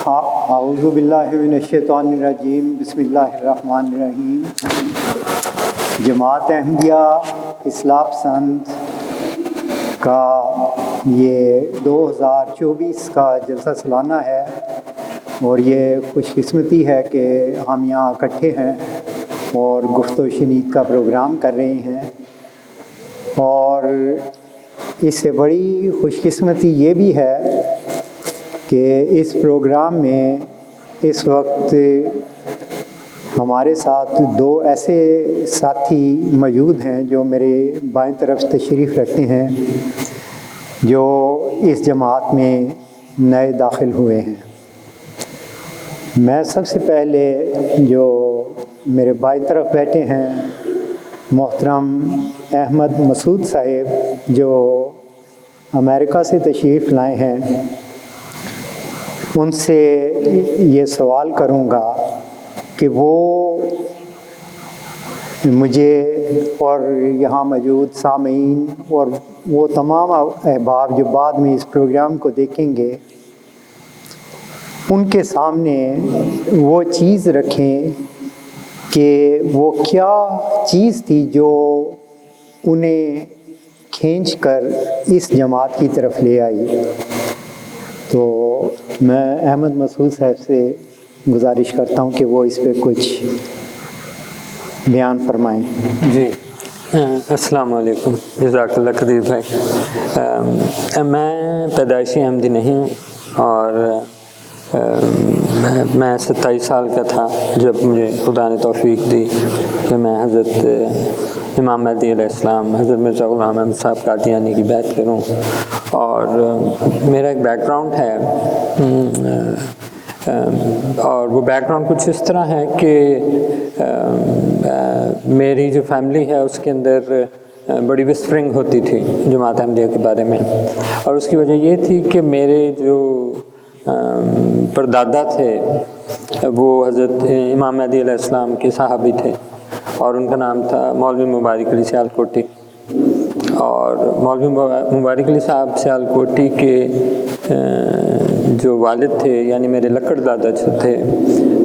اعوذ باللہ من الشیطان الرجیم، بسم اللہ الرحمن الرحیم۔ جماعت احمدیہ اصلاح پسند کا یہ 2024 کا جلسہ سالانہ ہے، اور یہ خوش قسمتی ہے کہ ہم یہاں اکٹھے ہیں اور گفت و شنید کا پروگرام کر رہے ہیں۔ اور اس سے بڑی خوش قسمتی یہ بھی ہے کہ اس پروگرام میں اس وقت ہمارے ساتھ دو ایسے ساتھی موجود ہیں جو میرے بائیں طرف تشریف رکھتے ہیں، جو اس جماعت میں نئے داخل ہوئے ہیں۔ میں سب سے پہلے جو میرے بائیں طرف بیٹھے ہیں محترم احمد مسعود صاحب، جو امریکہ سے تشریف لائے ہیں، ان سے یہ سوال کروں گا کہ وہ مجھے اور یہاں موجود سامعین اور وہ تمام احباب جو بعد میں اس پروگرام کو دیکھیں گے، ان کے سامنے وہ چیز رکھیں کہ وہ کیا چیز تھی جو انہیں کھینچ کر اس جماعت کی طرف لے آئی۔ تو میں احمد مسعود صاحب سے گزارش کرتا ہوں کہ وہ اس پہ کچھ بیان فرمائیں۔ جی، السلام علیکم، جزاک اللہ قدیر بھائی۔ میں پیدائشی احمدی نہیں ہوں، اور میں 27 سال کا تھا جب مجھے خدا نے توفیق دی کہ میں حضرت امام مہدی علیہ السلام، حضرت مرزا غلام احمد صاحب قادیانی کی بیعت کروں۔ اور میرا ایک بیک گراؤنڈ ہے، اور وہ بیک گراؤنڈ کچھ اس طرح ہے کہ میری جو فیملی ہے اس کے اندر بڑی وسپرنگ ہوتی تھی جماعت احمدیہ کے بارے میں، اور اس کی وجہ یہ تھی کہ میرے جو پردادا تھے وہ حضرت امام مہدی علیہ السلام کے صحابی تھے، اور ان کا نام تھا مولوی مبارک علی سیال کوٹی۔ اور مولوی مبارک علی صاحب سیال کوٹی کے جو والد تھے، یعنی میرے لکڑ دادا جو تھے،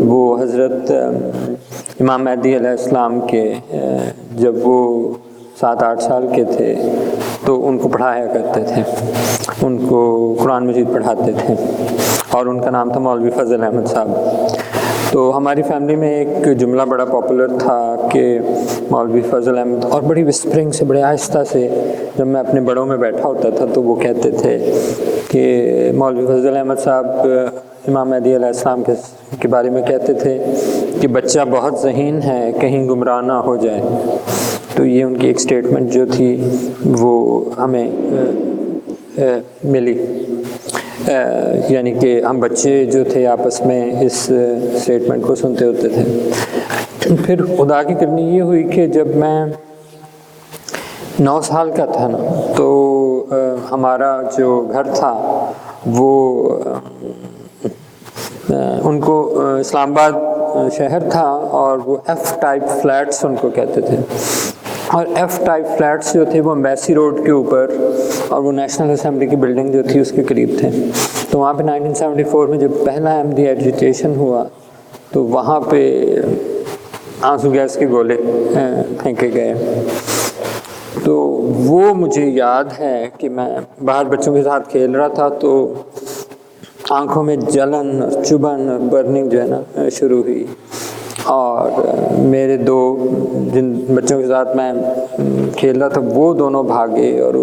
وہ حضرت امام مہدی علیہ السلام کے جب وہ 7-8 سال کے تھے تو ان کو پڑھایا کرتے تھے، ان کو قرآن مجید پڑھاتے تھے، اور ان کا نام تھا مولوی فضل احمد صاحب۔ تو ہماری فیملی میں ایک جملہ بڑا پاپولر تھا کہ مولوی فضل احمد، اور بڑی وسپرنگ سے، بڑے آہستہ سے، جب میں اپنے بڑوں میں بیٹھا ہوتا تھا تو وہ کہتے تھے کہ مولوی فضل احمد صاحب امام مہدی علیہ السلام کے بارے میں کہتے تھے کہ بچہ بہت ذہین ہے، کہیں گمراہ نہ ہو جائے۔ تو یہ ان کی ایک سٹیٹمنٹ جو تھی وہ ہمیں ملی، یعنی کہ ہم بچے جو تھے آپس میں اس سٹیٹمنٹ کو سنتے ہوتے تھے۔ پھر خدا کی کرنی یہ ہوئی کہ جب میں 9 سال کا تھا نا، تو ہمارا جو گھر تھا وہ ان کو اسلام آباد شہر تھا، اور وہ ایف ٹائپ فلیٹس ان کو کہتے تھے، اور ایف ٹائپ فلیٹس جو تھے وہ امبیسی روڈ کے اوپر، اور وہ نیشنل اسمبلی کی بلڈنگ جو تھی اس کے قریب تھے۔ تو وہاں پہ 1974 میں جب پہلا احمدی ایجیٹیشن ہوا تو وہاں پہ آنسو گیس کے گولے پھینکے گئے۔ تو وہ مجھے یاد ہے کہ میں باہر بچوں کے ساتھ کھیل رہا تھا، تو آنکھوں میں جلن اور چبھن اور برننگ جو ہے نا شروع ہوئی، اور میرے جن بچوں کے ساتھ میں کھیل رہا تھا وہ دونوں بھاگے، اور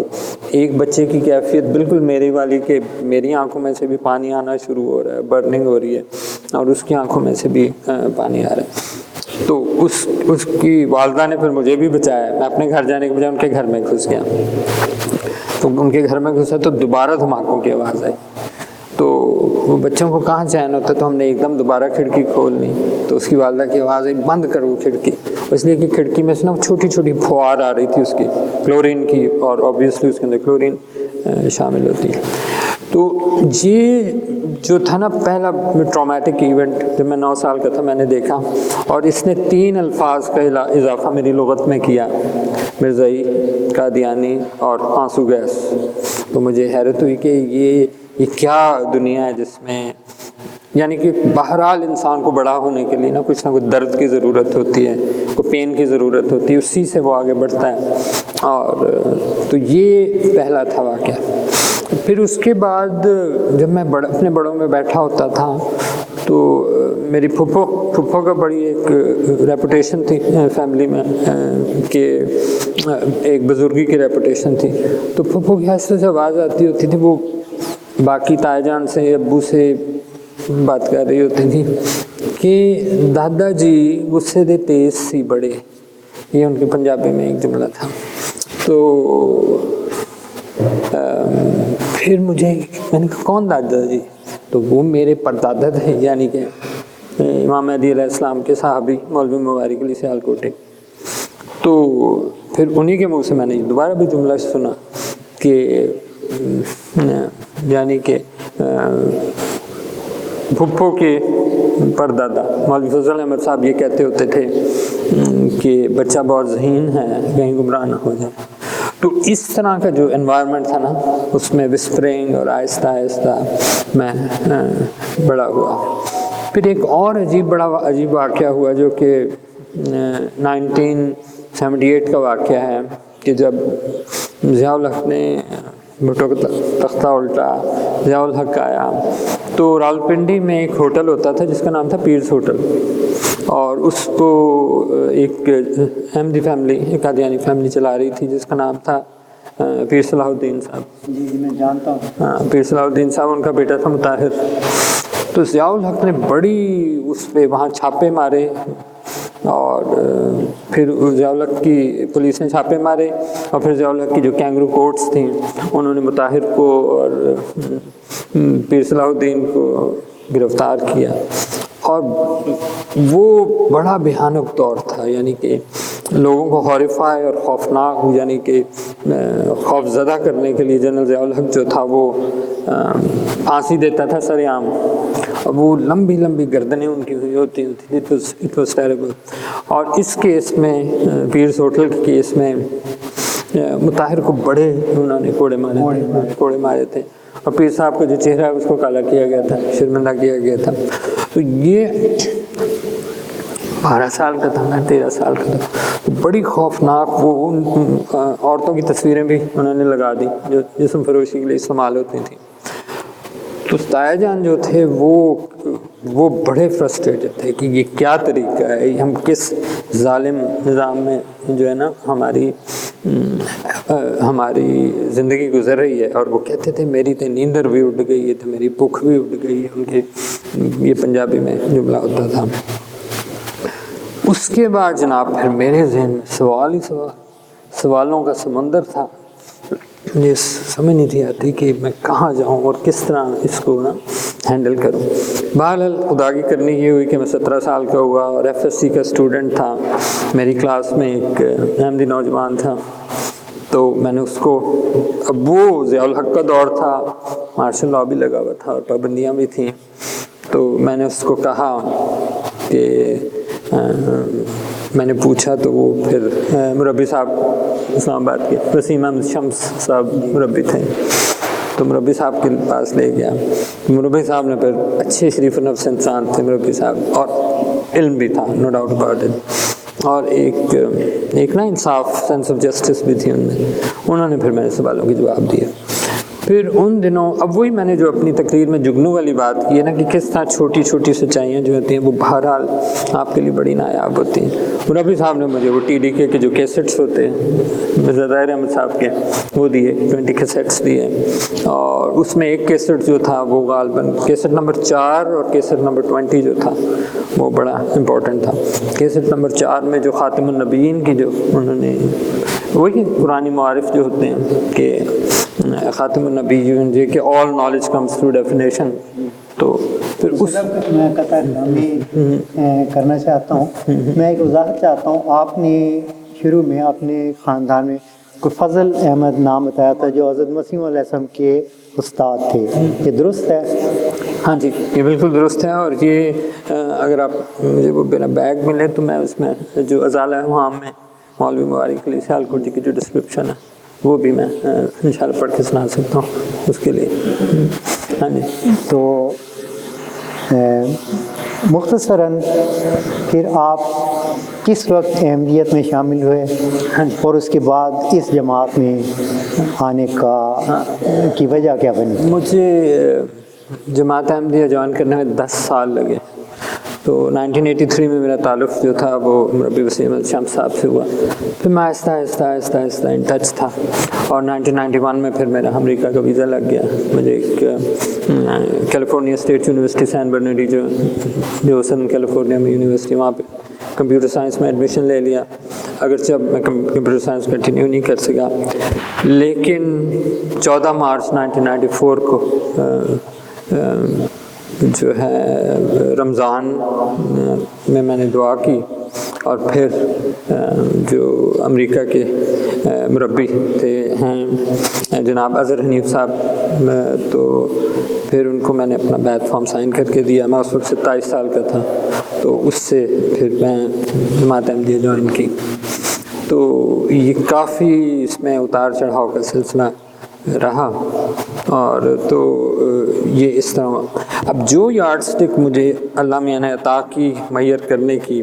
ایک بچے کی کیفیت بالکل میری والی کہ میری آنکھوں میں سے بھی پانی آنا شروع ہو رہا ہے، برننگ ہو رہی ہے، اور اس کی آنکھوں میں سے بھی پانی آ رہا ہے۔ تو اس کی والدہ نے پھر مجھے بھی بچایا۔ میں اپنے گھر جانے کے بجائے ان کے گھر میں گھس گیا، تو ان کے گھر میں گھسا تو دوبارہ دھماکوں کی آواز آئی۔ تو وہ بچوں کو کہاں چین ہوتا، تو ہم نے ایک دم دوبارہ کھڑکی کھول لی، تو اس کی والدہ کی آواز آئی بند کر وہ کھڑکی، اس لیے کہ کھڑکی میں سے نا چھوٹی چھوٹی پھوار آ رہی تھی اس کی کلورین کی، اور اوبیسلی اس کے اندر کلورین شامل ہوتی ہے۔ تو یہ جو تھا نا پہلا ٹرامیٹک ایونٹ، جب میں 9 سال کا تھا میں نے دیکھا، اور اس نے 3 الفاظ کا اضافہ میری لغت میں کیا، مرزائی، قادیانی اور آنسو گیس۔ تو مجھے حیرت ہوئی کہ یہ کیا دنیا ہے جس میں یعنی کہ بہرحال انسان کو بڑا ہونے کے لیے نا کچھ درد کی ضرورت ہوتی ہے، کوئی پین کی ضرورت ہوتی ہے، اسی سے وہ آگے بڑھتا ہے. اور تو یہ پہلا تھا واقعہ. پھر اس کے بعد جب میں اپنے بڑوں میں بیٹھا ہوتا تھا تو میری پھپھو کا بڑی ایک ریپوٹیشن تھی فیملی میں کہ ایک بزرگی کی ریپوٹیشن تھی. تو پھپھو کی حیثیت سے آواز آتی ہوتی تھی، وہ باقی تایا جان سے ابو سے بات کر رہی ہوتی تھی کہ دادا جی غصے دے تیز سی بڑے، یہ ان کے پنجابی میں ایک جملہ تھا. تو پھر میں نے کہا کون دادا جی؟ تو وہ میرے پردادا تھے، یعنی کہ امام مہدی علیہ السلام کے صحابی مولوی مبارک علی سیالکوٹی. تو پھر انہی کے منہ سے میں نے دوبارہ بھی جملہ سنا کہ یعنی کہ پھپھو کے پردادا مولوی فضل احمد صاحب یہ کہتے ہوتے تھے کہ بچہ بہت ذہین ہے، کہیں گمراہ نہ ہو جائے. تو اس طرح کا جو انوائرمنٹ تھا نا، اس میں وسپرنگ اور آہستہ آہستہ میں بڑا ہوا. پھر ایک اور عجیب واقعہ ہوا جو کہ 1978 کا واقعہ ہے کہ جب ضیاء الحق نے بھٹو کا تختہ الٹا، ضیاء الحق آیا تو راولپنڈی میں ایک ہوٹل ہوتا تھا جس کا نام تھا پیرس ہوٹل، اور اس کو ایک احمدی فیملی، ایک قادیانی فیملی چلا رہی تھی جس کا نام تھا پیر صلاح الدین صاحب. جی میں جانتا ہوں. ہاں، پیر صلاح الدین صاحب، ان کا بیٹا تھا مطاہر. تو ضیاء الحق نے بڑی اس پہ وہاں چھاپے مارے، اور پھر ضیاء الحق کی پولیس نے چھاپے مارے، اور پھر ضیاء الحق کی جو کینگرو کورٹس تھیں انہوں نے مطاہر کو اور پیر صلاح الدین کو گرفتار کیا. اور وہ بڑا بھیانک دور تھا، یعنی کہ لوگوں کو ہاریفائی اور خوفناک، یعنی کہ خوف زدہ کرنے کے لیے جنرل ضیاء الحق جو تھا وہ پھانسی دیتا تھا سر عام. وہ لمبی گردنیں ان کی ہوتی تھی. It was terrible. اور اس کیس میں پیرس ہوٹل کے کیس میں مطاہر کو بڑے انہوں نے کوڑے مارے تھے، اور پیر صاحب کا جو چہرہ ہے اس کو کالا کیا گیا تھا، شرمندہ کیا گیا تھا. تو یہ 12 سال کا تھا، میں 13 سال کا تھا. بڑی خوفناک وہ عورتوں کی تصویریں بھی انہوں نے لگا دی جو جسم فروشی کے لیے استعمال ہوتی تھیں. تو تایا جان جو تھے وہ بڑے فرسٹریٹڈ تھے کہ یہ کیا طریقہ ہے، ہم کس ظالم نظام میں جو ہے نا ہماری زندگی گزر رہی ہے. اور وہ کہتے تھے میری تو نیندر بھی اڑ گئی ہے، تو میری بھوک بھی اڑ گئی ہے. ان کے یہ پنجابی میں جملہ ہوتا تھا. اس کے بعد جناب پھر میرے ذہن میں سوالوں کا سمندر تھا. مجھے سمجھ نہیں تھی آتی کہ میں کہاں جاؤں اور کس طرح اس کو نا ہینڈل کروں. بہرحال خدا کی کرنی یہ ہوئی کہ میں 17 سال کا ہوا اور FSC کا اسٹوڈنٹ تھا. میری کلاس میں ایک احمدی نوجوان تھا، تو میں نے اس کو، اب وہ ضیاء الحق کا دور تھا، مارشل لاء بھی لگا ہوا تھا اور پابندیاں بھی تھیں. تو میں نے اس کو کہا کہ میں نے پوچھا، تو وہ پھر مربی صاحب اسلام آباد کے وسیم احمد شمس صاحب مربی تھے، تو مربی صاحب کے پاس لے گیا. مربی صاحب نے پھر اچھے شریف نفس انسان تھے مربی صاحب، اور علم بھی تھا، نو ڈاؤٹ اباؤٹ اٹ، اور ایک نا انصاف، سینس آف جسٹس بھی تھی ان میں. انہوں نے پھر میرے سوالوں کے جواب دیے. پھر ان دنوں اب وہی میں نے جو اپنی تقریر میں جگنو والی بات کی ہے نا کہ کس طرح چھوٹی چھوٹی سچائیاں جو ہوتی ہیں وہ بہرحال آپ کے لیے بڑی نایاب ہوتی ہیں. مربی صاحب نے مجھے وہ TDK کے جو کیسٹس ہوتے ہیں مرزا طاہر احمد صاحب کے وہ دیے، 20 کیسٹس دیے. اور اس میں ایک کیسٹ جو تھا وہ غالباً کیسٹ نمبر 4 اور کیسٹ نمبر 20 جو تھا وہ بڑا امپورٹنٹ تھا. کیسٹ نمبر 4 میں جو خاتم النبیین کی جو انہوں نے وہی قرآنی معارف جو ہوتے ہیں کہ خاتم النبیین جو کہ all knowledge comes through definition. تو پھر اس میں قطع نامی کرنا چاہتا ہوں. میں ایک وضاحت چاہتا ہوں. آپ نے شروع میں اپنے خاندان میں کوئی فضل احمد نام بتایا تھا جو حضرت مسیح علیہ السلام کے استاد تھے، یہ درست ہے؟ ہاں جی، یہ بالکل درست ہے. اور یہ اگر آپ مجھے وہ میرا بیگ ملے تو میں اس میں جو ازالہ ہمام میں مولوی مبارک علی سیالکوٹی کی جو ڈسکرپشن ہے وہ بھی میں انشاءاللہ پڑھ کے سنا سکتا ہوں اس کے لیے. ہاں جی. تو مختصراً پھر آپ کس وقت احمدیت میں شامل ہوئے اور اس کے بعد اس جماعت میں آنے کی وجہ کیا بنی؟ مجھے جماعت احمدیہ جوائن کرنے میں 10 سال لگے. تو 1983 میں میرا تعلق جو تھا وہ مربی وسیم احمد شمس صاحب سے ہوا. پھر میں آہستہ آہستہ ان ٹچ تھا. اور 1991 میں پھر میرا امریکہ کا ویزا لگ گیا. مجھے ایک کیلیفورنیا اسٹیٹ یونیورسٹی سین برنارڈی جو سن کیلیفورنیا میں یونیورسٹی، وہاں پہ کمپیوٹر سائنس میں ایڈمیشن لے لیا. اگرچہ اب میں کمپیوٹر سائنس کنٹینیو نہیں کر سکا، لیکن 14 مارچ 1994 کو جو ہے رمضان میں میں نے دعا کی، اور پھر جو امریکہ کے مربی ہیں جناب اظہر حنیف صاحب، تو پھر ان کو میں نے اپنا بیعت فارم سائن کر کے دیا. میں اس وقت 27 سال کا تھا، تو اس سے پھر میں جماعت احمدیہ جوائن کی. تو یہ کافی اس میں اتار چڑھاؤ کا سلسلہ رہا. اور تو یہ اس طرح اب جو یارڈ سٹک مجھے اللہ میاں نے عطا کی میسر کرنے کی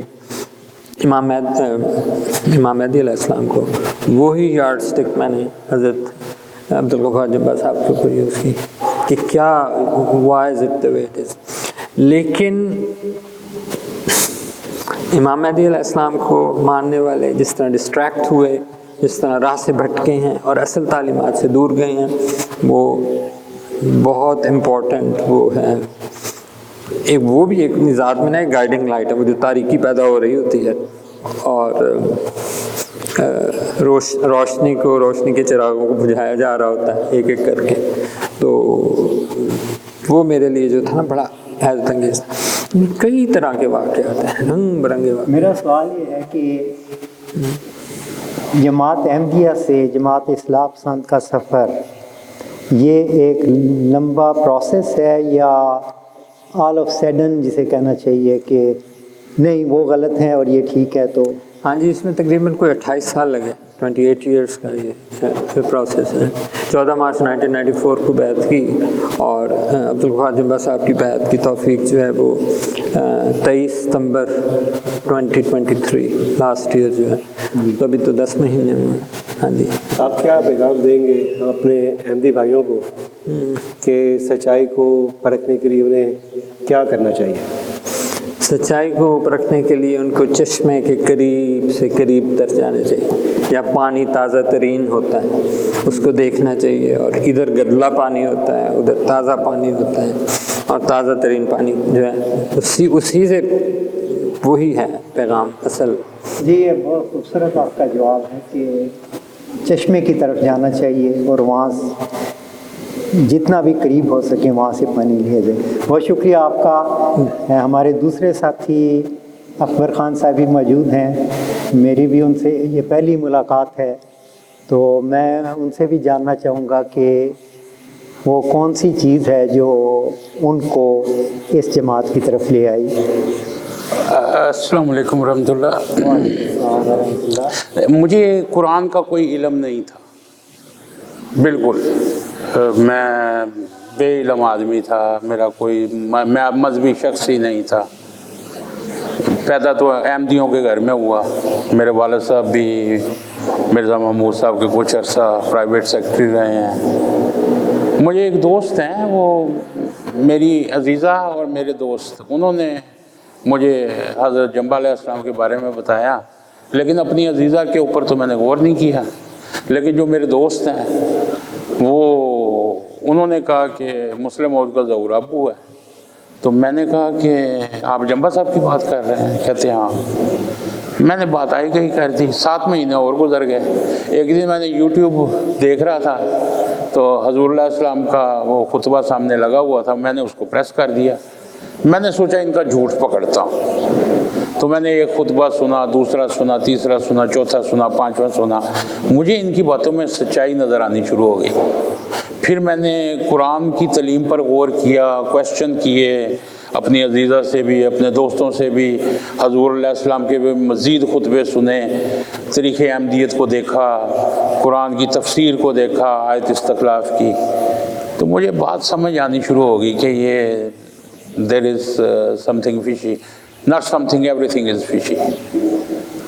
امام مہدی علیہ السلام کو، وہی یارڈ سٹک میں نے حضرت عبدالغفار جبہ صاحب کے اوپر یوز کی کہ کیا why is it the way it is. لیکن امام مہدی علیہ السلام کو ماننے والے جس طرح ڈسٹریکٹ ہوئے، جس طرح راہ سے بھٹکے ہیں اور اصل تعلیمات سے دور گئے ہیں، وہ بہت امپورٹنٹ وہ ہے. وہ بھی ایک ذات میں ایک گائیڈنگ لائٹ ہے، وہ جو تاریکی پیدا ہو رہی ہوتی ہے اور روشنی کے چراغوں کو بجھایا جا رہا ہوتا ہے ایک ایک کر کے. تو وہ میرے لیے جو تھا نا بڑا حیرت انگیز. کئی طرح کے واقعات ہیں، رنگ برنگے واقعات. میرا سوال یہ ہے کہ جماعت احمدیہ سے جماعت اصلاح پسند کا سفر یہ ایک لمبا پروسیس ہے، یا آل آف سیڈن جسے کہنا چاہیے کہ نہیں وہ غلط ہیں اور یہ ٹھیک ہے؟ تو ہاں جی، اس میں تقریباً کوئی 28 سال لگے، 28 ایئرس کا یہ پروسیس ہے. 14 مارچ 1994 کو بیعت کی، اور عبدالغفار جبہ صاحب کی بیعت کی توفیق جو ہے وہ 23 ستمبر 2023 لاسٹ ایئر جو ہے. تو ابھی تو 10 مہینے میں. ہاں جی، آپ کیا پیغام دیں گے اپنے احمدی بھائیوں کو کہ سچائی کو پرکھنے کے لیے انہیں کیا کرنا چاہیے؟ سچائی کو پرکھنے کے لیے ان کو چشمے کے قریب سے قریب تر جانا چاہیے. یا پانی تازہ ترین ہوتا ہے اس کو دیکھنا چاہیے، اور ادھر گدلا پانی ہوتا ہے، ادھر تازہ پانی ہوتا ہے، اور تازہ ترین پانی جو ہے اسی سے وہی ہے پیغام اصل. جی، یہ بہت خوبصورت آپ کا جواب ہے کہ چشمے کی طرف جانا چاہیے اور وہاں جتنا بھی قریب ہو سکے وہاں سے پانی لیا جائے. بہت شکریہ آپ کا. ہمارے دوسرے ساتھی اکبر خان صاحب بھی موجود ہیں. میری بھی ان سے یہ پہلی ملاقات ہے، تو میں ان سے بھی جاننا چاہوں گا کہ وہ کون سی چیز ہے جو ان کو اس جماعت کی طرف لے آئی. السلام علیکم ورحمۃ اللہ. مجھے قرآن کا کوئی علم نہیں تھا، بالکل. میں بے علم آدمی تھا. میرا کوئی میں مذہبی شخص ہی نہیں تھا. پیدا تو احمدیوں کے گھر میں ہوا. میرے والد صاحب بھی مرزا محمود صاحب کے کچھ عرصہ پرائیویٹ سیکرٹری رہے ہیں. مجھے ایک دوست ہیں، وہ میری عزیزہ اور میرے دوست، انہوں نے مجھے حضرت جنبہ علیہ السلام کے بارے میں بتایا، لیکن اپنی عزیزہ کے اوپر تو میں نے غور نہیں کیا. لیکن جو میرے دوست ہیں انہوں نے کہا کہ مسلم موعود کا ظہور ابو ہے. تو میں نے کہا کہ آپ جنبہ صاحب کی بات کر رہے ہیں؟ کہتے ہیں ہاں. میں نے بات آئی گئی کر دی. 7 مہینے اور گزر گئے. ایک دن میں نے یوٹیوب دیکھ رہا تھا تو حضور علیہ السلام کا وہ خطبہ سامنے لگا ہوا تھا. میں نے اس کو پریس کر دیا. میں نے سوچا ان کا جھوٹ پکڑتا ہوں. تو میں نے ایک خطبہ سنا، دوسرا سنا، تیسرا سنا، چوتھا سنا، 5واں سنا. مجھے ان کی باتوں میں سچائی نظر آنی شروع ہو گئی. پھر میں نے قرآن کی تعلیم پر غور کیا، کویسچن کیے اپنی عزیزہ سے بھی، اپنے دوستوں سے بھی. حضور علیہ السلام کے بھی مزید خطبے سنے، طریق احمدیت کو دیکھا، قرآن کی تفسیر کو دیکھا، آیت استخلاف کی. تو مجھے بات سمجھ آنی شروع ہوگی کہ یہ there is something fishy, not something, everything is fishy.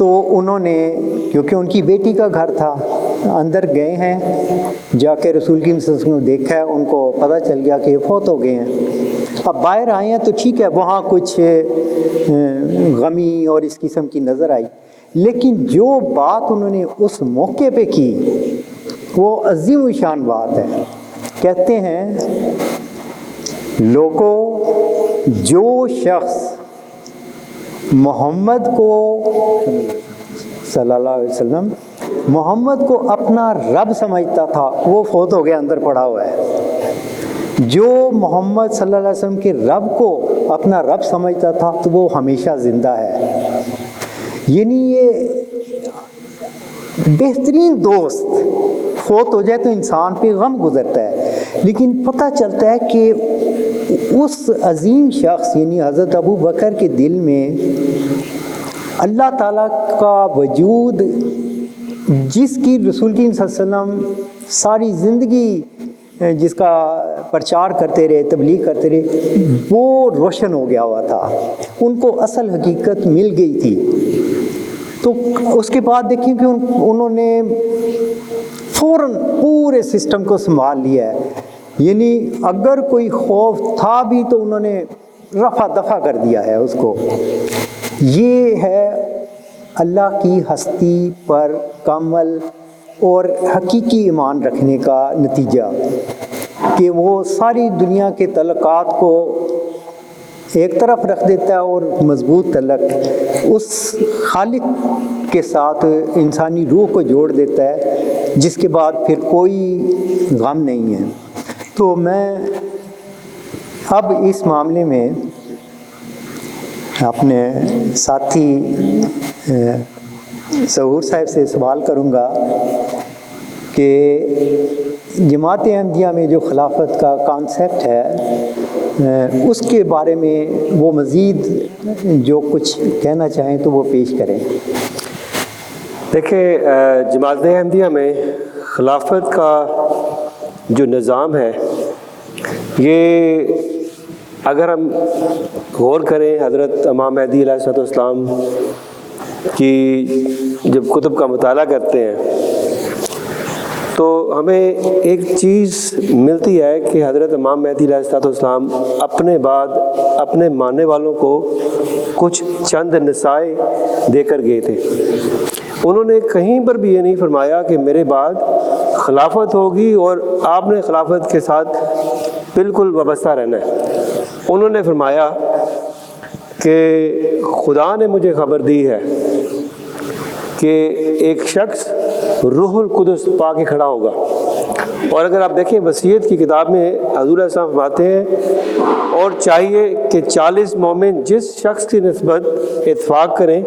تو انہوں نے کیونکہ ان کی بیٹی کا گھر تھا اندر گئے ہیں، جا کے رسول کی صلی اللہ علیہ وسلم کو دیکھا ہے، ان کو پتہ چل گیا کہ یہ فوت ہو گئے ہیں۔ اب باہر آئے ہیں تو ٹھیک ہے وہاں کچھ غمی اور اس قسم کی نظر آئی، لیکن جو بات انہوں نے اس موقع پہ کی وہ عظیم الشان بات ہے۔ کہتے ہیں لوگوں، جو شخص محمد کو صلی اللہ علیہ وسلم محمد کو اپنا رب سمجھتا تھا وہ فوت ہو گیا، اندر پڑا ہوا ہے۔ جو محمد صلی اللہ علیہ وسلم کے رب کو اپنا رب سمجھتا تھا تو وہ ہمیشہ زندہ ہے۔ یعنی یہ بہترین دوست فوت ہو جائے تو انسان پہ غم گزرتا ہے، لیکن پتہ چلتا ہے کہ اس عظیم شخص یعنی حضرت ابو بکر کے دل میں اللہ تعالیٰ کا وجود، جس کی رسول کی صلی اللہ علیہ وسلم ساری زندگی جس کا پرچار کرتے رہے، تبلیغ کرتے رہے، وہ روشن ہو گیا ہوا تھا، ان کو اصل حقیقت مل گئی تھی۔ تو اس کے بعد دیکھیں کہ انہوں نے فوراً پورے سسٹم کو سنبھال لیا ہے، یعنی اگر کوئی خوف تھا بھی تو انہوں نے رفع دفع کر دیا ہے اس کو۔ یہ ہے اللہ کی ہستی پر کامل اور حقیقی ایمان رکھنے کا نتیجہ، کہ وہ ساری دنیا کے تعلقات کو ایک طرف رکھ دیتا ہے اور مضبوط تعلق اس خالق کے ساتھ انسانی روح کو جوڑ دیتا ہے، جس کے بعد پھر کوئی غم نہیں ہے۔ تو میں اب اس معاملے میں اپنے ساتھی ظہور صاحب سے سوال کروں گا کہ جماعت احمدیہ میں جو خلافت کا کانسیپٹ ہے اس کے بارے میں وہ مزید جو کچھ کہنا چاہیں تو وہ پیش کریں۔ دیکھیں، جماعت احمدیہ میں خلافت کا جو نظام ہے، یہ اگر ہم غور کریں حضرت امام مہدی علیہ السلام کی جب کتب کا مطالعہ کرتے ہیں تو ہمیں ایک چیز ملتی ہے کہ حضرت امام مہدی علیہ السلام اپنے بعد اپنے ماننے والوں کو کچھ چند نصائح دے کر گئے تھے۔ انہوں نے کہیں پر بھی یہ نہیں فرمایا کہ میرے بعد خلافت ہوگی اور آپ نے خلافت کے ساتھ بالکل وابستہ رہنا ہے۔ انہوں نے فرمایا کہ خدا نے مجھے خبر دی ہے کہ ایک شخص روح القدس پا کے کھڑا ہوگا، اور اگر آپ دیکھیں وصیت کی کتاب میں حضور علیہ السلام فرماتے ہیں اور چاہیے کہ 40 مومن جس شخص کی نسبت اتفاق کریں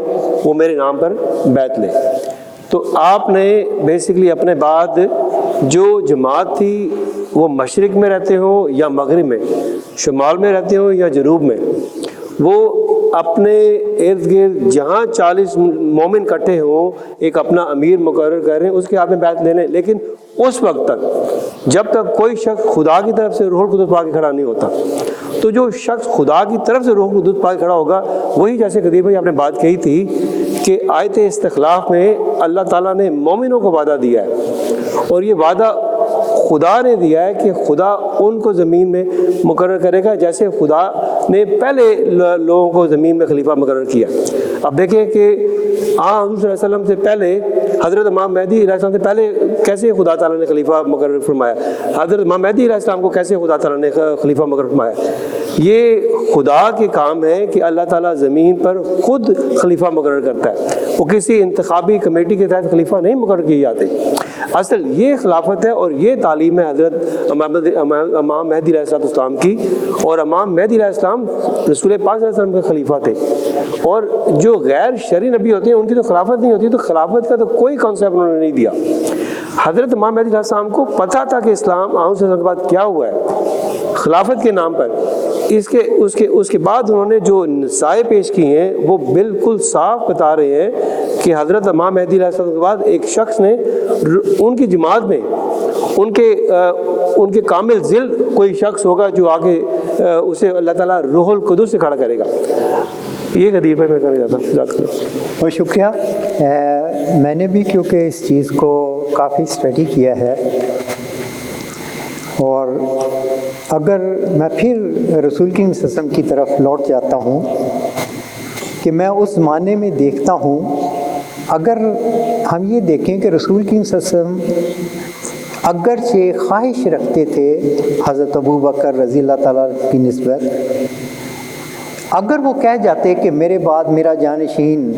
وہ میرے نام پر بیعت لیں۔ تو آپ نے بیسیکلی اپنے بعد جو جماعت تھی وہ مشرق میں رہتے ہوں یا مغرب میں، شمال میں رہتے ہوں یا جنوب میں، وہ اپنے ارد گرد جہاں 40 مومن کٹھے ہوں ایک اپنا امیر مقرر کریں، اس کے ہاتھ میں بیعت لے لیں، لیکن اس وقت تک جب تک کوئی شخص خدا کی طرف سے روح القدس پا کے کھڑا نہیں ہوتا۔ تو جو شخص خدا کی طرف سے روح القدس پا کے کھڑا ہوگا وہی، جیسے قدیر بھائی آپ نے بات کہی تھی کہ آیت استخلاف میں اللہ تعالیٰ نے مومنوں کو وعدہ دیا ہے، اور یہ وعدہ خدا نے دیا ہے کہ خدا ان کو زمین میں مقرر کرے گا جیسے خدا نے پہلے لوگوں کو زمین میں خلیفہ مقرر کیا۔ اب دیکھیں کہ حضور صلی اللہ علیہ وسلم سے پہلے، حضرت امام مہدی علیہ السلام سے پہلے کیسے خدا تعالیٰ نے خلیفہ مقرر فرمایا، حضرت امام مہدی علیہ السلام کو کیسے خدا تعالیٰ نے خلیفہ مقرر فرمایا۔ یہ خدا کے کام ہے کہ اللہ تعالیٰ زمین پر خود خلیفہ مقرر کرتا ہے، وہ کسی انتخابی کمیٹی کے تحت خلیفہ نہیں مقرر کیے جاتے۔ اصل یہ خلافت ہے اور یہ تعلیم ہے حضرت امام مہدی علیہ السلام کی، اور امام مہدی علیہ السلام رسول پاک صلی اللہ علیہ وسلم کے خلیفہ تھے، اور جو غیر شرعی نبی ہوتے ہیں ان کی تو خلافت نہیں ہوتی، تو خلافت کا تو کوئی کانسیپٹ انہوں نے نہیں دیا۔ حضرت امام مہدی علیہ السلام کو پتہ تھا کہ اسلام آؤں سے کے بعد کیا ہوا ہے خلافت کے نام پر۔ اس کے بعد انہوں نے جو نصائح پیش کی ہیں وہ بالکل صاف بتا رہے ہیں کہ حضرت امام مہدی علیہ السلام کے بعد ایک شخص نے ان کی جماعت میں ان کے کامل ذل کوئی شخص ہوگا جو آگے اسے اللہ تعالیٰ روح القدس سے کھڑا کرے گا۔ یہ قدیر پہ میں کہنا چاہتا ہوں۔ بہت شکریہ۔ میں نے بھی کیونکہ اس چیز کو کافی اسٹڈی کیا ہے، اور اگر میں پھر رسول کریم صلی اللہ علیہ وسلم کی طرف لوٹ جاتا ہوں کہ میں اس زمانے میں دیکھتا ہوں، اگر ہم یہ دیکھیں کہ رسول کریم صلی اللہ علیہ وسلم اگرچہ خواہش رکھتے تھے حضرت ابو بکر رضی اللہ تعالیٰ کی نسبت، اگر وہ کہہ جاتے کہ میرے بعد میرا جانشین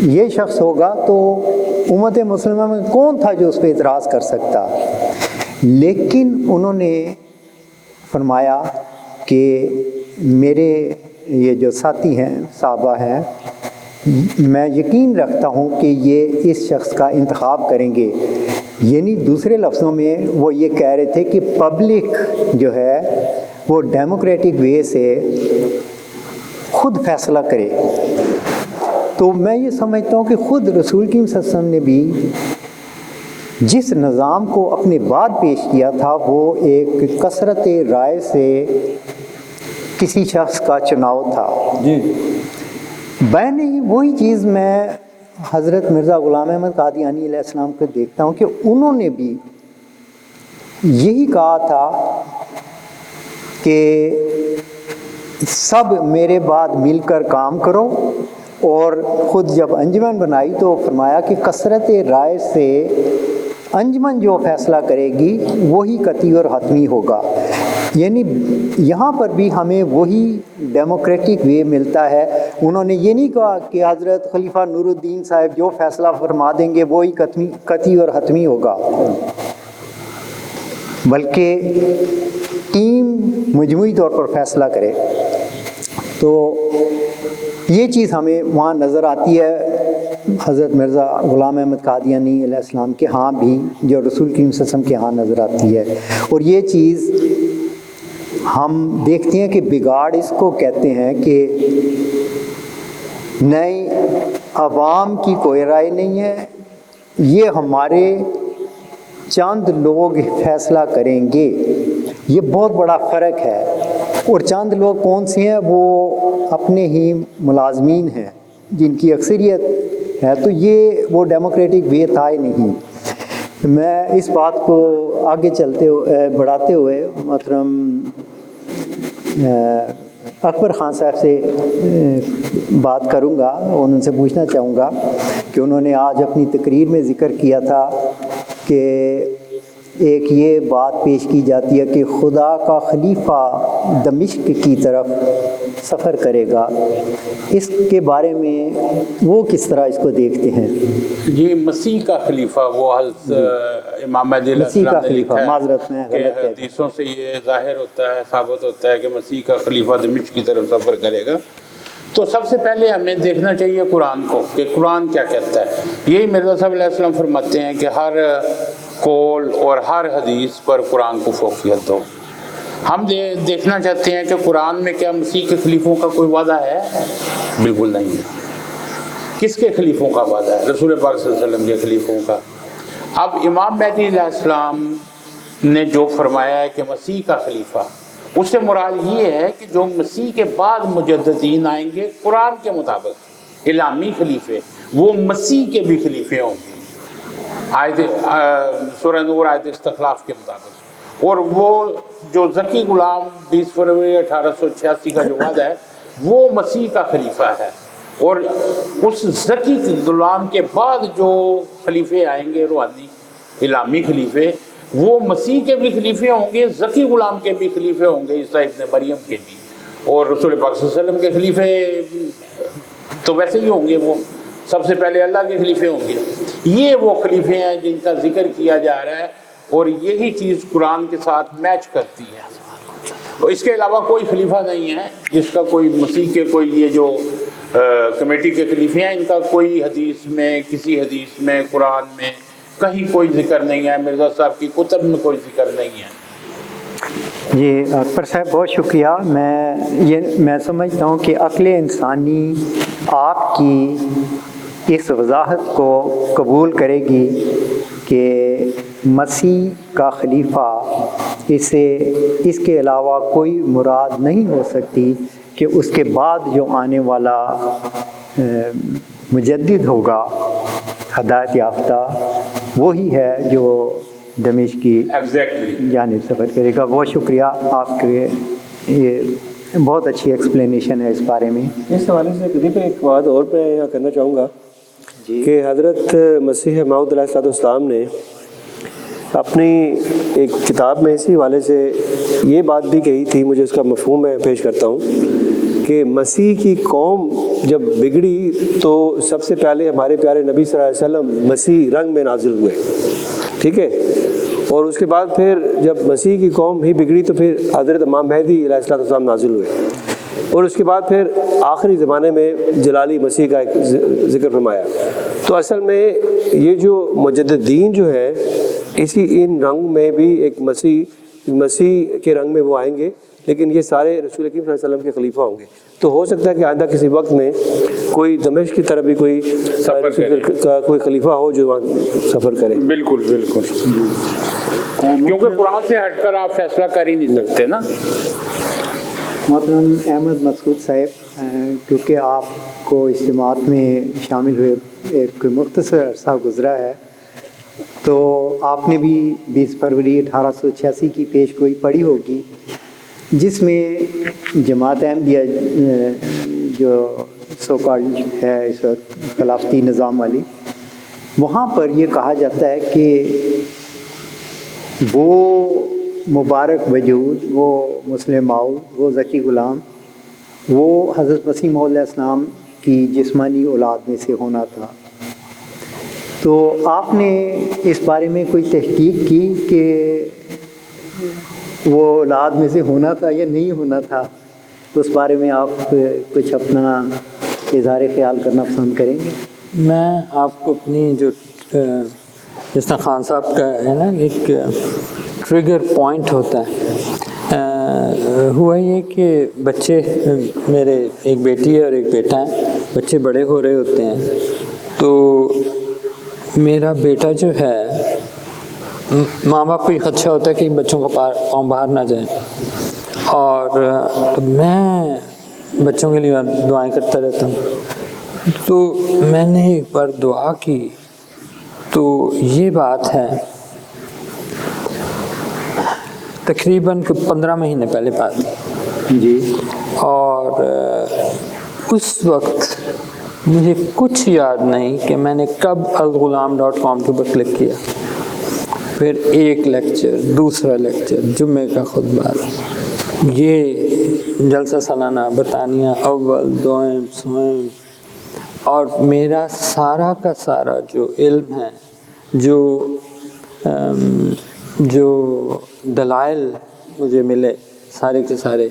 یہ شخص ہوگا تو امت مسلمہ میں کون تھا جو اس پہ اعتراض کر سکتا، لیکن انہوں نے فرمایا کہ میرے یہ جو ساتھی ہیں، صحابہ ہیں، میں یقین رکھتا ہوں کہ یہ اس شخص کا انتخاب کریں گے، یعنی دوسرے لفظوں میں وہ یہ کہہ رہے تھے کہ پبلک جو ہے وہ ڈیموکریٹک وے سے خود فیصلہ کرے۔ تو میں یہ سمجھتا ہوں کہ خود رسول کریم صلی اللہ علیہ وسلم نے بھی جس نظام کو اپنے بعد پیش کیا تھا وہ ایک کثرت رائے سے کسی شخص کا چناؤ تھا۔ جی نہیں وہی چیز میں حضرت مرزا غلام احمد قادیانی علیہ السلام کو دیکھتا ہوں کہ انہوں نے بھی یہی کہا تھا کہ سب میرے بعد مل کر کام کرو، اور خود جب انجمن بنائی تو فرمایا کہ کثرت رائے سے انجمن جو فیصلہ کرے گی وہی قطعی اور حتمی ہوگا۔ یعنی یہاں پر بھی ہمیں وہی ڈیموکریٹک وے ملتا ہے۔ انہوں نے یہ نہیں کہا کہ حضرت خلیفہ نور الدین صاحب جو فیصلہ فرما دیں گے وہی قطعی اور حتمی ہوگا، بلکہ ٹیم مجموعی طور پر فیصلہ کرے۔ تو یہ چیز ہمیں وہاں نظر آتی ہے حضرت مرزا غلام احمد قادیانی علیہ السلام کے ہاں بھی، جو رسول کریم صلی اللہ علیہ وسلم کے ہاں نظر آتی ہے، اور یہ چیز ہم دیکھتے ہیں کہ بگاڑ اس کو کہتے ہیں کہ نئی عوام کی کوئی رائے نہیں ہے، یہ ہمارے چند لوگ فیصلہ کریں گے۔ یہ بہت بڑا فرق ہے، اور چند لوگ کون سے ہیں؟ وہ اپنے ہی ملازمین ہیں جن کی اکثریت ہے، تو یہ وہ ڈیموکریٹک وے تھا ہی نہیں۔ میں اس بات کو آگے چلتے ہوئے بڑھاتے ہوئے محترم اکبر خان صاحب سے بات کروں گا اور ان سے پوچھنا چاہوں گا کہ انہوں نے آج اپنی تقریر میں ذکر کیا تھا کہ ایک یہ بات پیش کی جاتی ہے کہ خدا کا خلیفہ دمشق کی طرف سفر کرے گا، اس کے بارے میں وہ کس طرح اس کو دیکھتے ہیں؟ یہ مسیح کا خلیفہ، وہ حضرت امام مہدی علیہ السلام نے لکھا ہے، معذرت میں کہ حدیثوں سے یہ ظاہر ہوتا ہے، ثابت ہوتا ہے کہ مسیح کا خلیفہ دمشق کی طرف سفر کرے گا۔ تو سب سے پہلے ہمیں دیکھنا چاہیے قرآن کو کہ قرآن کیا کہتا ہے۔ یہی مرزا صاحب علیہ السلام فرماتے ہیں کہ ہر قول اور ہر حدیث پر قرآن کو فوقیت دو۔ ہم دیکھنا چاہتے ہیں کہ قرآن میں کیا مسیح کے خلیفوں کا کوئی وعدہ ہے؟ بالکل نہیں ہے۔ کس کے خلیفوں کا وعدہ ہے؟ رسول پاک صلی اللہ علیہ وسلم کے خلیفوں کا۔ اب امام مہدی علیہ السلام نے جو فرمایا ہے کہ مسیح کا خلیفہ، اس سے مراد یہ ہے کہ جو مسیح کے بعد مجددین آئیں گے قرآن کے مطابق الہامی خلیفے، وہ مسیح کے بھی خلیفے ہوں گے، آیت سورہ نور آیت استخلاف کے مطابق۔ اور وہ جو ذکی غلام 20 فروری 1886 کا جو وعدہ ہے وہ مسیح کا خلیفہ ہے، اور اس ذکی غلام کے بعد جو خلیفے آئیں گے روحانی الہامی خلیفے، وہ مسیح کے بھی خلیفے ہوں گے، ذکی غلام کے بھی خلیفے ہوں گے، عیسیٰ ابن مریم کے بھی، اور رسول پاک صلی اللہ علیہ وسلم کے خلیفے تو ویسے ہی ہوں گے، وہ سب سے پہلے اللہ کے خلیفے ہوں گے۔ یہ وہ خلیفے ہیں جن کا ذکر کیا جا رہا ہے، اور یہی چیز قرآن کے ساتھ میچ کرتی ہے۔ اور اس کے علاوہ کوئی خلیفہ نہیں ہے جس کا کوئی مسیح کے کوئی یہ جو کمیٹی کے خلیفے ہیں، ان کا کوئی حدیث میں، کسی حدیث میں، قرآن میں کہیں کوئی ذکر نہیں ہے، مرزا صاحب کی کتب میں کوئی ذکر نہیں ہے۔ جی اکبر صاحب بہت شکریہ۔ میں سمجھتا ہوں کہ عقل انسانی آپ کی اس وضاحت کو قبول کرے گی کہ مسیح کا خلیفہ اس کے علاوہ کوئی مراد نہیں ہو سکتی، کہ اس کے بعد جو آنے والا مجدد ہوگا ہدایت یافتہ وہی ہے جو دمشق کی جانب سفر کرے گا. بہت شکریہ آپ کے, یہ بہت اچھی ایکسپلینیشن ہے اس بارے میں. اس حوالے سے قریب ایک بات اور میں یہاں کرنا چاہوں گا کہ حضرت مسیح موعود علیہ السلام نے اپنی ایک کتاب میں اسی حوالے سے یہ بات بھی کہی تھی, مجھے اس کا مفہوم میں پیش کرتا ہوں کہ مسیح کی قوم جب بگڑی تو سب سے پہلے ہمارے پیارے نبی صلی اللہ علیہ وسلم مسیح رنگ میں نازل ہوئے, ٹھیک ہے, اور اس کے بعد پھر جب مسیح کی قوم ہی بگڑی تو پھر حضرت امام مہدی علیہ السلام نازل ہوئے, اور اس کے بعد پھر آخری زمانے میں جلالی مسیح کا ایک ذکر فرمایا. تو اصل میں یہ جو مجددین جو ہے اسی ان رنگ میں بھی ایک مسیح کے رنگ میں وہ آئیں گے, لیکن یہ سارے رسول اکرم صلی اللہ علیہ وسلم کے خلیفہ ہوں گے. تو ہو سکتا ہے کہ آئندہ کسی وقت میں کوئی دمشق کی طرف بھی کوئی خلیفہ ہو جو وہاں سفر کرے. بالکل بالکل, کیونکہ قرآن سے ہٹ کر آپ فیصلہ کر ہی نہیں سکتے نا. محترم احمد مسعود صاحب, کیونکہ آپ کو اجتماعات میں شامل ہوئے ایک مختصر عرصہ گزرا ہے, تو آپ نے بھی 20 فروری 1886 کی پیش گوئی پڑھی ہوگی جس میں جماعت احمدیہ جو سو کالڈ ہے اس وقت خلافتی نظام والی, وہاں پر یہ کہا جاتا ہے کہ وہ مبارک وجود, وہ مسلم ماؤد, وہ ذکی غلام, وہ حضرت مسیح موعود علیہ السلام کی جسمانی اولاد میں سے ہونا تھا. تو آپ نے اس بارے میں کوئی تحقیق کی کہ وہ اولاد میں سے ہونا تھا یا نہیں ہونا تھا؟ اس بارے میں آپ کچھ اپنا اظہار خیال کرنا پسند کریں گے؟ میں آپ کو اپنی جو جس طرح خان صاحب کا ہے نا ایک ٹریگر پوائنٹ ہوتا ہے, ہوا یہ کہ بچے, میرے ایک بیٹی ہے اور ایک بیٹا ہے, بچے بڑے ہو رہے ہوتے ہیں, تو میرا بیٹا جو ہے ماں باپ کو یہ خدشہ ہوتا ہے کہ بچوں کو پاؤں باہر نہ جائیں, اور میں بچوں کے لیے دعائیں کرتا رہتا ہوں. تو میں نے ایک بار دعا کی تو یہ بات ہے تقریباً 15 مہینے پہلے بات جی, اور اس وقت مجھے کچھ یاد نہیں کہ میں نے کب alghulam.com کے اوپر کلک کیا. پھر ایک لیکچر, دوسرا لیکچر, جمعے کا خطبہ, یہ جلسہ سالانہ, برطانیہ اول, دوئم, سوئم, اور میرا سارا کا سارا جو علم ہے, جو دلائل مجھے ملے سارے کے سارے,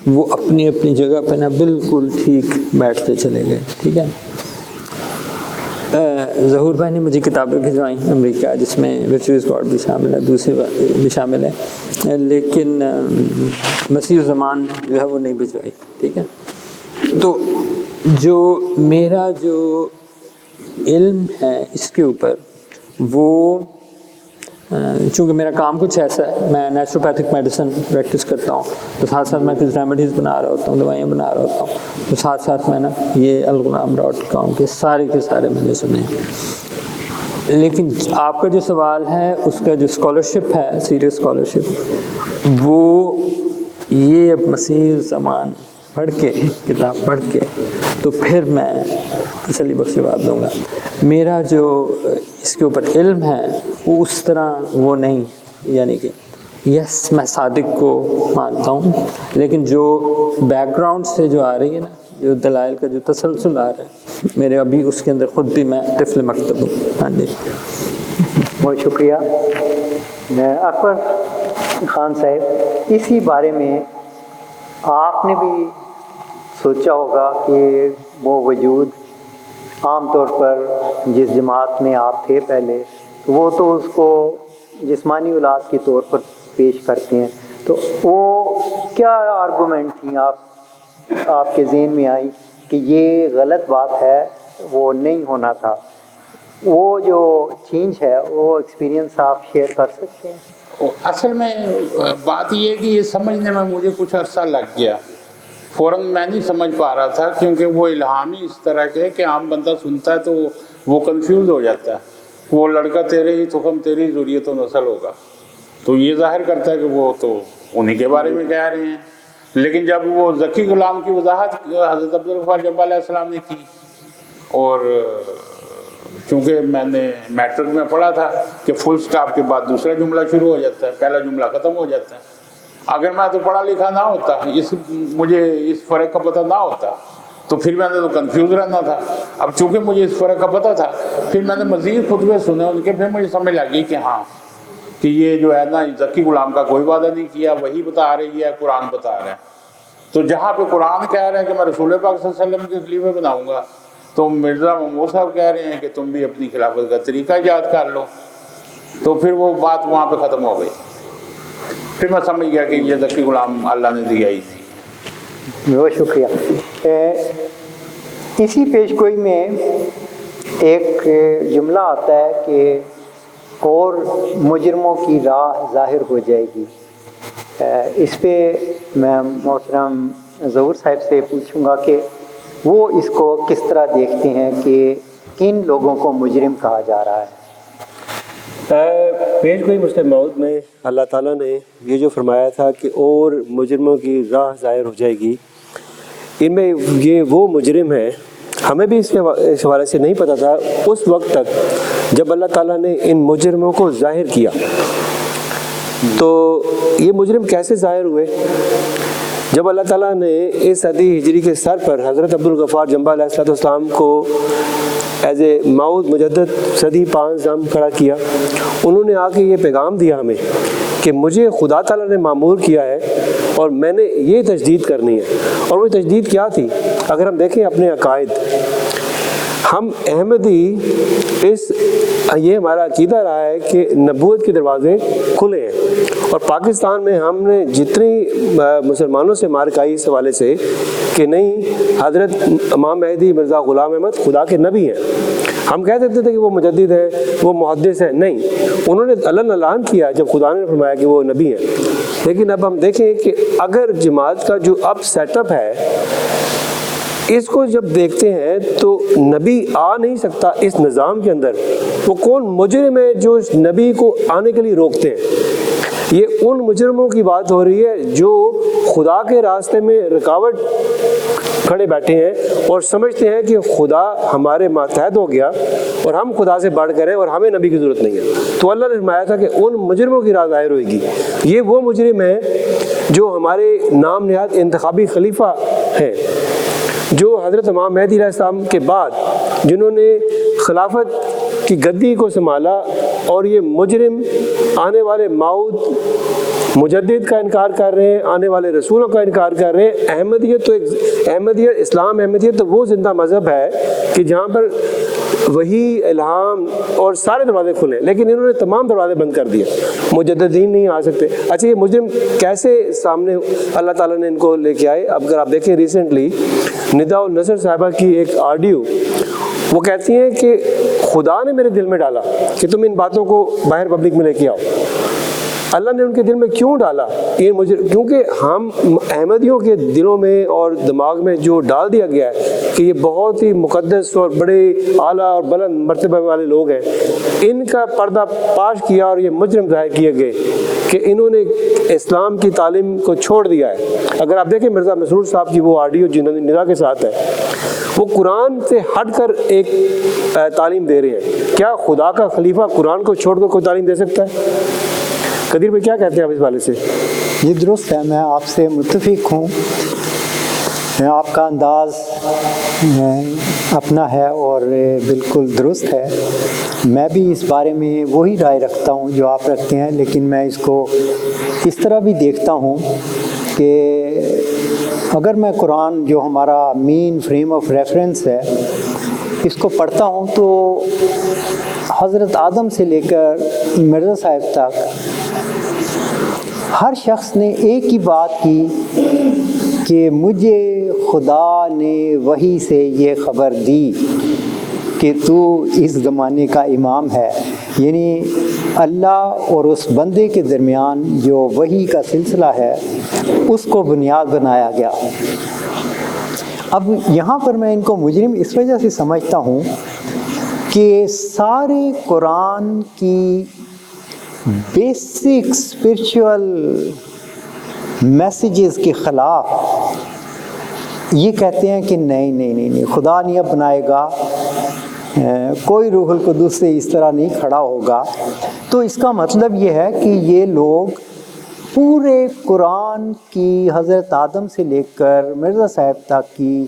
وہ اپنی اپنی جگہ پہ نا بالکل ٹھیک بیٹھتے چلے گئے. ٹھیک ہے, ظہور بھائی نے مجھے کتابیں بھجوائیں امریکہ, جس میں ورچوئس گاڈ بھی شامل ہے, دوسری بھی شامل ہے, لیکن مسیح زمان جو ہے وہ نہیں بھجوائی. ٹھیک ہے, تو جو میرا جو علم ہے اس کے اوپر, وہ چونکہ میرا کام کچھ ایسا ہے, میں نیچروپیتھک میڈیسن پریکٹس کرتا ہوں, تو ساتھ ساتھ میں کچھ ریمیڈیز بنا رہا ہوتا ہوں, دوائیاں بنا رہا ہوتا ہوں, تو ساتھ ساتھ میں نا یہ alghulam.com کے سارے میں نے سنے. لیکن آپ کا جو سوال ہے اس کا جو اسکالرشپ ہے, سیریس اسکالرشپ, وہ یہ اب مسیح زمان پڑھ کے, کتاب پڑھ کے, تو پھر میں تسلی بخش جواب دوں گا. میرا جو اس کے اوپر علم ہے وہ اس طرح وہ نہیں, یعنی کہ یس میں صادق کو مانتا ہوں, لیکن جو بیک گراؤنڈ سے جو آ رہی ہے نا, جو دلائل کا جو تسلسل آ رہا ہے, میرے ابھی اس کے اندر خود بھی میں طفل مکتب ہوں. ہاں جی, بہت شکریہ. اکبر خان صاحب, اسی بارے میں آپ نے بھی سوچا ہوگا کہ وہ وجود عام طور پر جس جماعت میں آپ تھے پہلے, وہ تو اس کو جسمانی اولاد کے طور پر پیش کرتے ہیں, تو وہ کیا آرگومنٹ تھیں آپ کے ذہن میں آئی کہ یہ غلط بات ہے, وہ نہیں ہونا تھا؟ وہ جو چینج ہے وہ ایکسپیرینس آپ شیئر کر سکتے ہیں؟ اصل میں بات یہ کہ یہ سمجھنے میں مجھے کچھ عرصہ لگ گیا فوراً میں نہیں سمجھ پا رہا تھا، کیونکہ وہ الہام ہی اس طرح کے کہ عام بندہ سنتا ہے تو وہ کنفیوز ہو جاتا ہے. وہ لڑکا تیرے ہی تخم تیری ذریت و نسل ہوگا، تو یہ ظاہر کرتا ہے کہ وہ تو انہی کے بارے میں کہہ رہے ہیں. لیکن جب وہ ذکی غلام کی وضاحت حضرت عبدالغفار جمبہ علیہ السلام نے کی، اور چونکہ میں نے میٹرک میں پڑھا تھا کہ فل سٹاپ کے بعد دوسرا جملہ شروع ہو جاتا ہے، پہلا جملہ ختم ہو جاتا ہے. اگر میں تو پڑھا لکھا نہ ہوتا، مجھے اس فرق کا پتہ نہ ہوتا، تو پھر میں نے تو کنفیوز رہنا تھا. اب چونکہ مجھے اس فرق کا پتہ تھا، پھر میں نے مزید خطبے سنے ان کے، پھر مجھے سمجھ لگ گئی کہ ہاں کہ یہ جو ہے نا ذکی غلام کا کوئی وعدہ نہیں کیا، وہی بتا رہی ہے، قرآن بتا رہا ہے. تو جہاں پہ قرآن کہہ رہا ہے کہ میں رسول پاک صلی اللہ علیہ وسلم کے خلیفہ بناؤں گا، تو مرزا محمود صاحب کہہ رہے ہیں کہ تم بھی اپنی خلافت کا طریقہ ایجاد کر لو. تو پھر وہ بات وہاں پہ ختم ہو گئی. پھر میں سمجھ گیا کہ یہ ذکی غلام اللہ نے دیا ہی تھی. بہت شکریہ. اسی پیش گوئی میں ایک جملہ آتا ہے کہ اور مجرموں کی راہ ظاہر ہو جائے گی. اس پہ میں محترم ظہور صاحب سے پوچھوں گا کہ وہ اس کو کس طرح دیکھتے ہیں کہ کن لوگوں کو مجرم کہا جا رہا ہے. پیش گوئی مسلم موعود میں اللہ تعالیٰ نے یہ جو فرمایا تھا کہ اور مجرموں کی راہ ظاہر ہو جائے گی، ان میں یہ وہ مجرم ہے. ہمیں بھی اس حوالے سے نہیں پتہ تھا اس وقت تک جب اللہ تعالیٰ نے ان مجرموں کو ظاہر کیا. تو یہ مجرم کیسے ظاہر ہوئے؟ جب اللہ تعالیٰ نے اس صدی ہجری کے سر پر حضرت عبدالغفار جمبہ علیہ السلام کو ایز اے موعود مجدد صدی 5 کھڑا کیا، انہوں نے آ کے یہ پیغام دیا ہمیں کہ مجھے خدا تعالیٰ نے مامور کیا ہے اور میں نے یہ تجدید کرنی ہے. اور وہ تجدید کیا تھی؟ اگر ہم دیکھیں اپنے عقائد، ہم احمدی یہ ہمارا عقیدہ رہا ہے کہ نبوت کے دروازے کھلے ہیں. اور پاکستان میں ہم نے جتنی مسلمانوں سے مار کھائی اس حوالے سے کہ نہیں حضرت امام مہدی مرزا غلام احمد خدا کے نبی ہیں. ہم کہہ دیتے تھے کہ وہ مجدد ہیں، وہ محدث ہیں. نہیں، انہوں نے علن اعلان کیا جب خدا نے فرمایا کہ وہ نبی ہیں. لیکن اب ہم دیکھیں کہ اگر جماعت کا جو اب سیٹ اپ ہے، اس کو جب دیکھتے ہیں تو نبی آ نہیں سکتا اس نظام کے اندر. وہ کون مجرم ہے جو اس نبی کو آنے کے لیے روکتے ہیں؟ یہ ان مجرموں کی بات ہو رہی ہے جو خدا کے راستے میں رکاوٹ کھڑے بیٹھے ہیں اور سمجھتے ہیں کہ خدا ہمارے ماتحت ہو گیا اور ہم خدا سے بڑھ کر ہیں اور ہمیں نبی کی ضرورت نہیں ہے. تو اللہ نے فرمایا تھا کہ ان مجرموں کی راہ ظاہر ہوئے گی. یہ وہ مجرم ہیں جو ہمارے نام نہاد انتخابی خلیفہ ہیں، جو حضرت امام مہدی علیہ السلام کے بعد جنہوں نے خلافت کی گدی کو سنبھالا. اور یہ مجرم آنے والے موعود مجدد کا انکار کر رہے ہیں، آنے والے رسولوں کا انکار کر رہے ہیں. احمدیت اسلام احمدیت تو وہ زندہ مذہب ہے کہ جہاں پر وہی الہام اور سارے دروازے کھلے، لیکن انہوں نے تمام دروازے بند کر دیے. مجددین نہیں آ سکتے. اچھا، یہ مجرم کیسے سامنے اللہ تعالیٰ نے ان کو لے کے آئے؟ اب اگر آپ دیکھیں ریسنٹلی ندا النصر صاحبہ کی ایک آڈیو، وہ کہتی ہیں کہ خدا نے میرے دل میں ڈالا کہ تم ان باتوں کو باہر پبلک میں لے کے آؤ. اللہ نے ان کے دل میں کیوں ڈالا؟ کیونکہ ہم احمدیوں کے دلوں میں اور دماغ میں جو ڈال دیا گیا ہے کہ یہ بہت ہی مقدس اور بڑے اعلیٰ اور بلند مرتبہ والے لوگ ہیں، ان کا پردہ پاش کیا اور یہ مجرم ظاہر کیے گئے کہ انہوں نے اسلام کی تعلیم کو چھوڑ دیا ہے. اگر آپ دیکھیں مرزا مسرور صاحب کی وہ آڈیو جنہوں نے ندا کے ساتھ ہے، وہ قرآن سے ہٹ کر ایک تعلیم دے رہے ہیں. کیا خدا کا خلیفہ قرآن کو چھوڑ کر کوئی تعلیم دے سکتا ہے؟ قدیر بھائی کیا کہتے ہیں آپ اس والے سے؟ یہ درست ہے، میں آپ سے متفق ہوں. آپ کا انداز اپنا ہے اور بالکل درست ہے. میں بھی اس بارے میں وہی رائے رکھتا ہوں جو آپ رکھتے ہیں، لیکن میں اس کو اس طرح بھی دیکھتا ہوں کہ اگر میں قرآن جو ہمارا مین فریم آف ریفرنس ہے اس کو پڑھتا ہوں تو حضرت آدم سے لے کر مرزا صاحب تک ہر شخص نے ایک ہی بات کی کہ مجھے خدا نے وحی سے یہ خبر دی کہ تو اس زمانے کا امام ہے. یعنی اللہ اور اس بندے کے درمیان جو وحی کا سلسلہ ہے اس کو بنیاد بنایا گیا. اب یہاں پر میں ان کو مجرم اس وجہ سے سمجھتا ہوں کہ سارے قرآن کی بیسک اسپرچول میسیجز کے خلاف یہ کہتے ہیں کہ نہیں خدا نہیں اب بنائے گا، کوئی روح القدس سے اس طرح نہیں کھڑا ہوگا. تو اس کا مطلب یہ ہے کہ یہ لوگ پورے قرآن کی حضرت آدم سے لے کر مرزا صاحب تک کی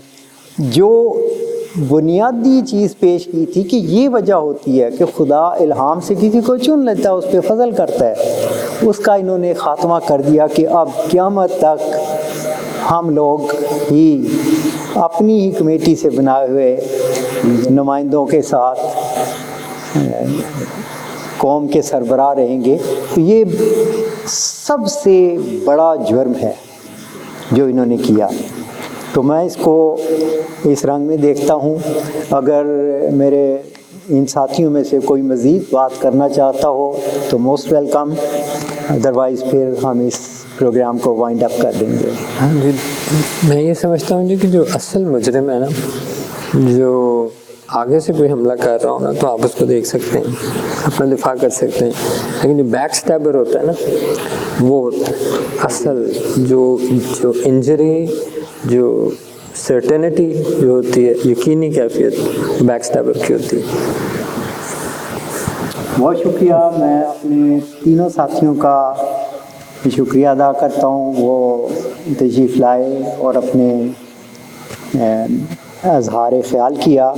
جو بنیادی چیز پیش کی تھی کہ یہ وجہ ہوتی ہے کہ خدا الہام سے کسی کو چن لیتا ہے، اس پہ فضل کرتا ہے، اس کا انہوں نے خاتمہ کر دیا کہ اب قیامت تک ہم لوگ ہی اپنی ہی کمیٹی سے بنائے ہوئے نمائندوں کے ساتھ قوم کے سربراہ رہیں گے. تو یہ سب سے بڑا جرم ہے جو انہوں نے کیا. تو میں اس کو اس رنگ میں دیکھتا ہوں. اگر میرے ان ساتھیوں میں سے کوئی مزید بات کرنا چاہتا ہو تو موسٹ ویلکم، ادروائز پھر ہم اس پروگرام کو وائنڈ اپ کر دیں گے. ہاں جی، میں یہ سمجھتا ہوں جی کہ جو اصل مجرم ہے نا، جو آگے سے کوئی حملہ کر رہا ہو نا، تو آپ اس کو دیکھ سکتے ہیں، اپنا دفاع کر سکتے ہیں. لیکن جو بیک سٹیبر ہوتا ہے نا، وہ ہوتا ہے اصل جو انجری، جو سرٹینٹی جو ہوتی ہے، یقینی کیفیت بیک سٹیبر کی ہوتی ہے. بہت شکریہ. میں اپنے تینوں ساتھیوں کا شکریہ ادا کرتا ہوں، وہ تشریف لائے اور اپنے اظہار خیال کیا.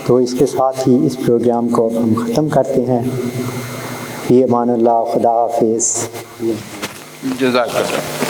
تو اس کے ساتھ ہی اس پروگرام کو ہم ختم کرتے ہیں. فی امان اللہ. خدا حافظ. جزاک اللہ.